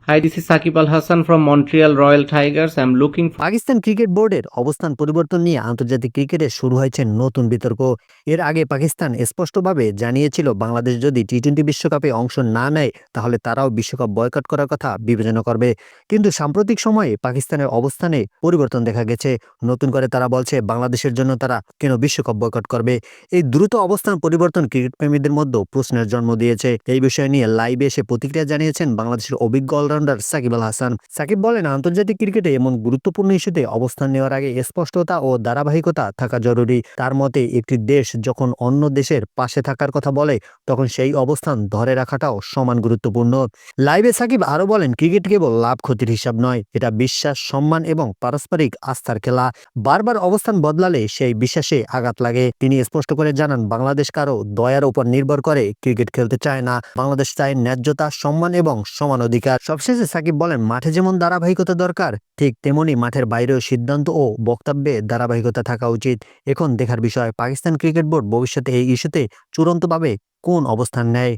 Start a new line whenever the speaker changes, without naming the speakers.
Hi, this is Sakib Al Hassan from Montreal Royal Tigers. I'm looking for
Pakistan cricket বোর্ডের অবস্থান পরিবর্তন নিয়ে আন্তর্জাতিক ক্রিকেটে শুরু হয়েছে নতুন বিতর্ক। এর আগে পাকিস্তান স্পষ্টভাবে জানিয়েছিল বাংলাদেশ যদি টি-20 বিশ্বকাপে অংশ না নেয় তাহলে তারাও বিশ্বকাপ বয়কট করার কথা বিবেচনা করবে। কিন্তু সাম্প্রতিক সময়ে পাকিস্তানের অবস্থানে পরিবর্তন দেখা গেছে। নতুন করে তারা বলছে বাংলাদেশের জন্য তারা কেন বিশ্বকাপ বয়কট করবে। এই দ্রুত অবস্থান পরিবর্তন ক্রিকেট প্রেমীদের মধ্যে প্রশ্নের জন্ম দিয়েছে। এই বিষয় নিয়ে লাইভে এসে প্রতিক্রিয়া জানিয়েছেন বাংলাদেশের অভিজ্ঞ অলরাউন্ডার সাকিব আল হাসান। সাকিব বলেন, আন্তর্জাতিক ক্রিকেটে এমন গুরুত্বপূর্ণ ইস্যুতে অবস্থান নেওয়ার আগে স্পষ্টতা ও ধারাবাহিকতা থাকা জরুরি। তার মতে একটি দেশ যখন অন্য দেশের পাশে থাকার কথা বলে তখন সেই অবস্থান ধরে রাখাটাও সমান গুরুত্বপূর্ণ। লাইভে সাকিব আরো বলেন, ক্রিকেট কেবল লাভ ক্ষতির হিসাব নয়, এটা বিশ্বাস, সম্মান এবং পারস্পরিক আস্থার খেলা। বারবার অবস্থান বদলালে সেই বিশ্বাসে আঘাত লাগে। তিনি স্পষ্ট করে জানান, বাংলাদেশ কারো দয়ার উপর নির্ভর করে ক্রিকেট খেলতে চায় না। বাংলাদেশ চায় ন্যায্যতা, সম্মান এবং সমান অধিকার। সবশেষে সাকিব বলেন, মাঠে যেমন ধারাবাহিকতা দরকার, ঠিক তেমনি মাঠের বাইরেও সিদ্ধান্ত ও বক্তব্যে ধারাবাহিকতা থাকা উচিত। এখন দেখার বিষয় পাকিস্তান ক্রিকেট বোর্ড ভবিষ্যতে এই ইস্যুতে চূড়ান্তভাবে কোন অবস্থান নেয়।